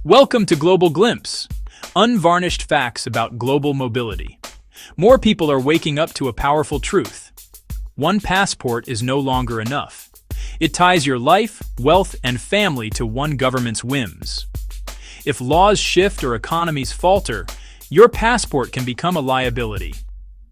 Welcome to Global Glimpse, unvarnished facts about global mobility. More people are waking up to a powerful truth. One passport is no longer enough. It ties your life, wealth, and family to one government's whims. If laws shift or economies falter, your passport can become a liability.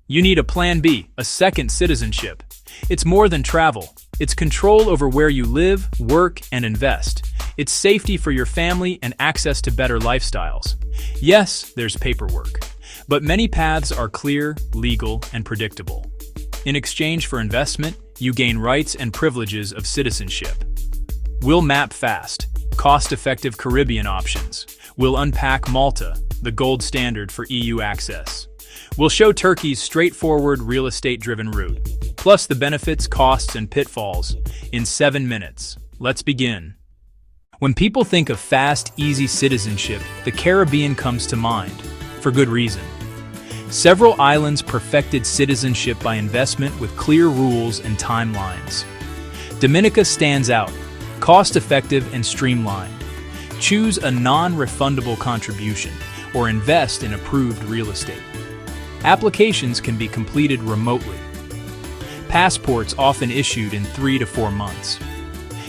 You need a plan B, a second citizenship. It's more than travel. It's control over where you live, work, and invest. It's safety for your family and access to better lifestyles. Yes, there's paperwork, but many paths are clear, legal, and predictable. In exchange for investment, you gain rights and privileges of citizenship. We'll map fast, cost-effective Caribbean options. We'll unpack Malta, the gold standard for EU access. We'll show Turkey's straightforward real estate-driven route, plus the benefits, costs, and pitfalls in 7 minutes. Let's begin. When people think of fast, easy citizenship, the Caribbean comes to mind, for good reason. Several islands perfected citizenship by investment with clear rules and timelines. Dominica stands out, cost-effective and streamlined. Choose a non-refundable contribution or invest in approved real estate. Applications can be completed remotely. Passports often issued in 3 to 4 months.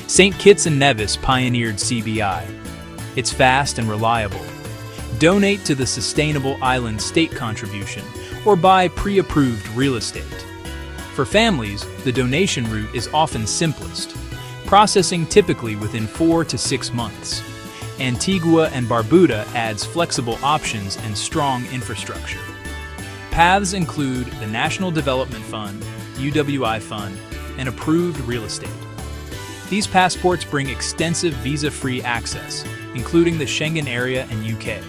St. Kitts and Nevis pioneered CBI. It's fast and reliable. Donate to the Sustainable Island State Contribution or buy pre-approved real estate. For families, the donation route is often simplest, processing typically within 4 to 6 months. Antigua and Barbuda adds flexible options and strong infrastructure. Paths include the National Development Fund, UWI Fund, and approved real estate. These passports bring extensive visa-free access, including the Schengen area and UK.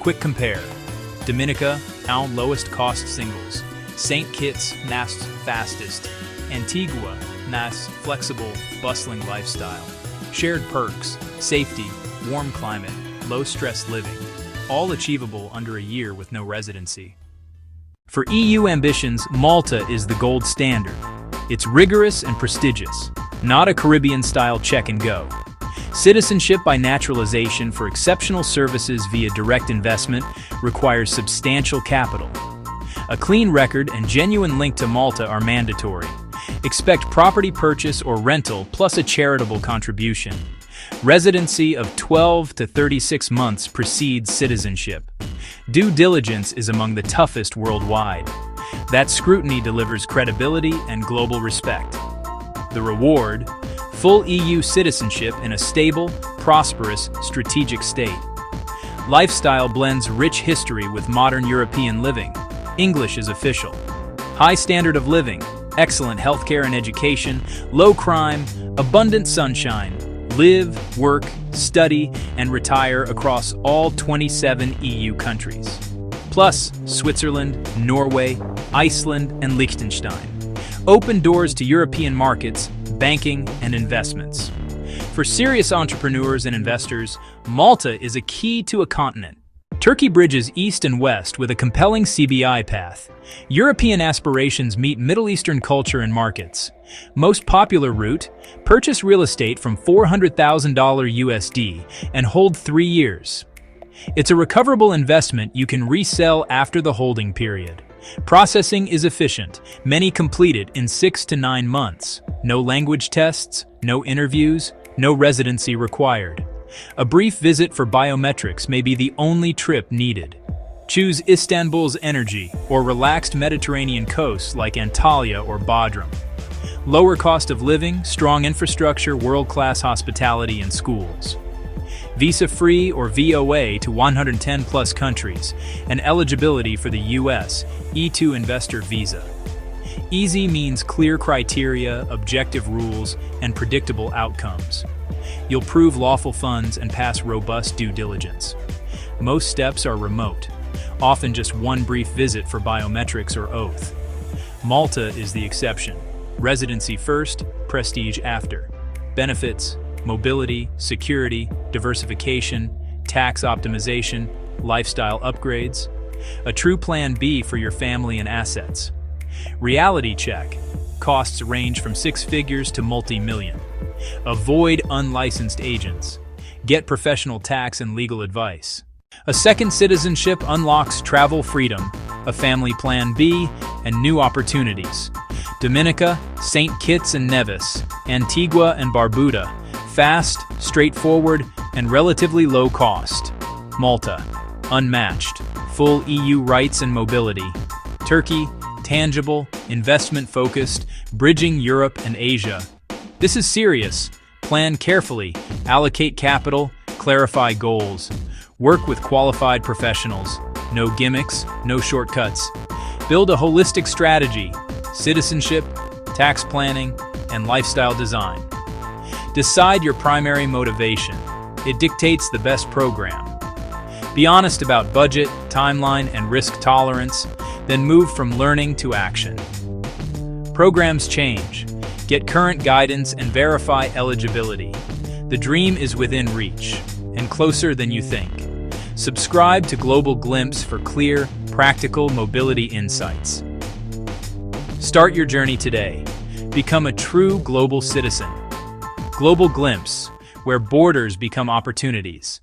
Quick compare. Dominica, our lowest cost singles. St. Kitts, NAS fastest. Antigua, NAS flexible, bustling lifestyle. Shared perks, safety, warm climate, low stress living. All achievable under a year with no residency. For EU ambitions, Malta is the gold standard. It's rigorous and prestigious, not a Caribbean-style check-and-go. Citizenship by naturalization for exceptional services via direct investment requires substantial capital. A clean record and genuine link to Malta are mandatory. Expect property purchase or rental plus a charitable contribution. Residency of 12 to 36 months precedes citizenship. Due diligence is among the toughest worldwide. That scrutiny delivers credibility and global respect. The reward: full EU citizenship in a stable, prosperous, strategic state. Lifestyle blends rich history with modern European living. English is official. High standard of living, excellent healthcare and education, low crime, abundant sunshine. Live, work, study, and retire across all 27 EU countries. Plus, Switzerland, Norway, Iceland, and Liechtenstein. Open doors to European markets, banking, and investments. For serious entrepreneurs and investors, Malta is a key to a continent. Turkey bridges east and west with a compelling CBI path. European aspirations meet Middle Eastern culture and markets. Most popular route: purchase real estate from $400,000 USD and hold 3 years. It's a recoverable investment you can resell after the holding period. Processing is efficient, many completed in 6 to 9 months. No language tests, no interviews, no residency required. A brief visit for biometrics may be the only trip needed. Choose Istanbul's energy or relaxed Mediterranean coasts like Antalya or Bodrum. Lower cost of living, strong infrastructure, world-class hospitality, and schools. Visa-free or VOA to 110-plus countries, and eligibility for the U.S. E2 investor visa. Easy means clear criteria, objective rules, and predictable outcomes. You'll prove lawful funds and pass robust due diligence. Most steps are remote, often just one brief visit for biometrics or oath. Malta is the exception. Residency first, prestige after. Benefits: mobility, security, diversification, tax optimization, lifestyle upgrades. A true plan B for your family and assets. Reality check: costs range from 6 figures to multi-million. Avoid unlicensed agents. Get professional tax and legal advice. A second citizenship unlocks travel freedom, a family plan B, and new opportunities. Dominica, St. Kitts and Nevis, Antigua and Barbuda, fast, straightforward, and relatively low cost. Malta, unmatched, full EU rights and mobility. Turkey, tangible, investment-focused, bridging Europe and Asia. This is serious. Plan carefully, allocate capital, clarify goals. Work with qualified professionals. No gimmicks, no shortcuts. Build a holistic strategy: citizenship, tax planning, and lifestyle design. Decide your primary motivation. It dictates the best program. Be honest about budget, timeline, and risk tolerance, then move from learning to action. Programs change. Get current guidance and verify eligibility. The dream is within reach, and closer than you think. Subscribe to Global Glimpse for clear, practical mobility insights. Start your journey today. Become a true global citizen. Global Glimpse, where borders become opportunities.